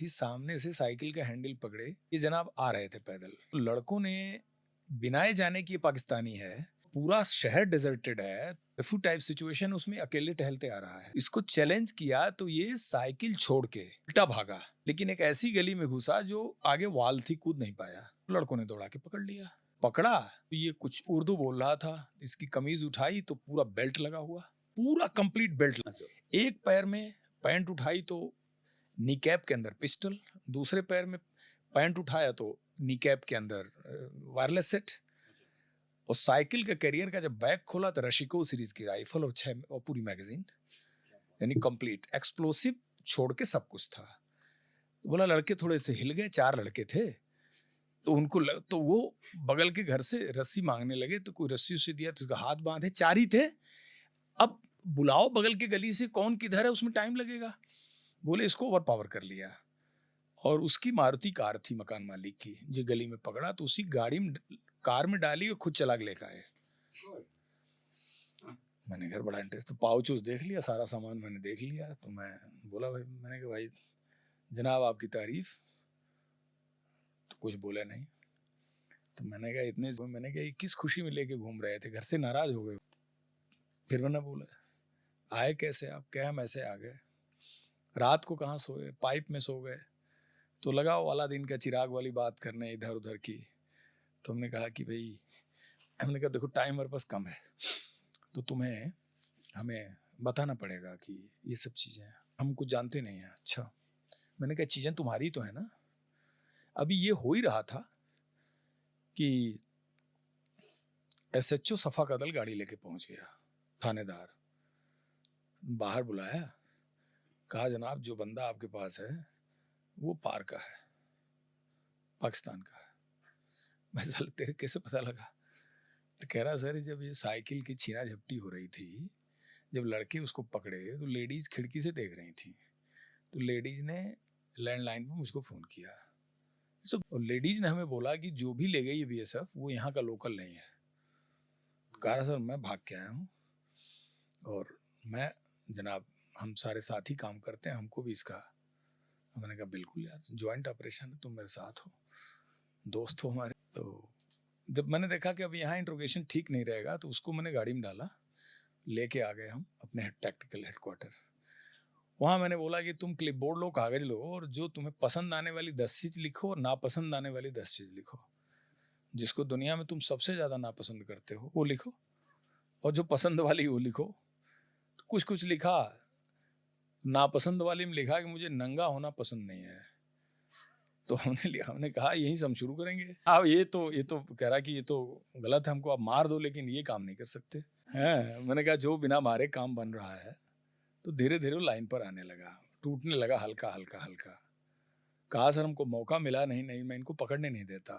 थी, सामने से साइकिल का हैंडल पकड़े ये जनाब आ रहे थे पैदल। लड़कों ने बिनाए जाने की, पाकिस्तानी है, पूरा शहर डिजर्टेड है, कर्फ्यू टाइप सिचुएशन, उसमें अकेले टहलते आ रहा है। इसको चैलेंज किया तो ये साइकिल छोड़ के उल्टा भागा, लेकिन एक ऐसी गली में घुसा जो आगे वॉल थी, कूद नहीं पाया। लड़कों ने दौड़ा के पकड़ लिया। पकड़ा तो ये कुछ उर्दू बोल रहा था, इसकी कमीज उठाई तो पूरा बेल्ट लगा हुआ, पूरा कंप्लीट बेल्ट। एक पैर में पैंट उठाई तो नी कैप के अंदर पिस्टल, दूसरे पैर में पैंट उठाया तो नी कैप के अंदर वायरलेस सेट, और साइकिल का कैरियर का जब बैग खोला तो रशिको सीरीज की राइफल और पूरी मैगजीन, यानी कंप्लीट एक्सप्लोसिव छोड़ के सब कुछ था। तो बोला लड़के थोड़े से हिल गए, 4 लड़के थे, तो उनको तो वो बगल के घर से रस्सी मांगने लगे, तो कोई रस्सी उसे दिया तो उसका हाथ बांधे, 4 ही थे। अब बुलाओ बगल की गली से कौन किधर है, उसमें टाइम लगेगा। बोले इसको ओवर पावर कर लिया, और उसकी मारुति कार थी मकान मालिक की, जो गली में पकड़ा तो उसी गाड़ी में कार में डाली और खुद चला के लेकर आए। मैंने घर बड़ा इंटरेस्ट, तो पाउच देख लिया, सारा सामान मैंने देख लिया। तो मैं बोला भाई, मैंने कहा भाई जनाब आपकी तारीफ, तो कुछ बोला नहीं। तो मैंने कहा किस खुशी में लेके घूम रहे थे, घर से नाराज हो गए? फिर मैंने बोला आए कैसे आप? क्या हम ऐसे आ गए, रात को कहाँ सोए, पाइप में सो गए। तो लगा वाला दिन का चिराग वाली बात करने इधर उधर की। तो हमने कहा कि भाई, हमने कहा देखो टाइम हमारे पास कम है, तो तुम्हें हमें बताना पड़ेगा कि ये सब चीज़ें हम कुछ जानते नहीं हैं। अच्छा, मैंने कहा चीज़ें तुम्हारी तो है ना। अभी ये हो ही रहा था कि SHO सफा कदल गाड़ी लेके पहुंच गया, थानेदार बाहर बुलाया, कहा जनाब जो बंदा आपके पास है वो पार का है, पाकिस्तान का है। मैं साले तेरे कैसे पता लगा? तो कह रहा सर जब ये साइकिल की छीना झपटी हो रही थी, जब लड़के उसको पकड़े तो लेडीज खिड़की से देख रही थी, तो लेडीज ने लैंडलाइन पर मुझको फ़ोन किया। तो लेडीज ने हमें बोला कि जो भी ले गई BSF वो यहाँ का लोकल नहीं है। कह रहा सर मैं भाग के आया हूँ, और मैं जनाब हम सारे साथ ही काम करते हैं, हमको भी इसका। मैंने कहा बिल्कुल यार, ज्वाइंट ऑपरेशन है, तुम मेरे साथ हो, दोस्त हो हमारे। तो जब मैंने देखा कि अब यहाँ इंट्रोगेशन ठीक नहीं रहेगा, तो उसको मैंने गाड़ी में डाला, लेके आ गए हम अपने टैक्टिकल हेडक्वार्टर। वहाँ मैंने बोला कि तुम क्लिपबोर्ड लो, कागज लो, और जो तुम्हें पसंद आने वाली 10 चीज़ लिखो और नापसंद आने वाली 10 चीज़ लिखो। जिसको दुनिया में तुम सबसे ज़्यादा नापसंद करते हो वो लिखो, और जो पसंद वाली वो लिखो। तो कुछ कुछ लिखा, नापसंद वाली में लिखा कि मुझे नंगा होना पसंद नहीं है। तो हमने कहा यहीं से हम शुरू करेंगे। अब ये तो कह रहा कि ये तो गलत है, हमको आप मार दो, लेकिन ये काम नहीं कर सकते हैं। मैंने कहा जो बिना मारे काम बन रहा है। तो धीरे धीरे वो लाइन पर आने लगा, टूटने लगा हल्का हल्का हल्का। कहा सर हमको मौका मिला नहीं, मैं इनको पकड़ने नहीं देता।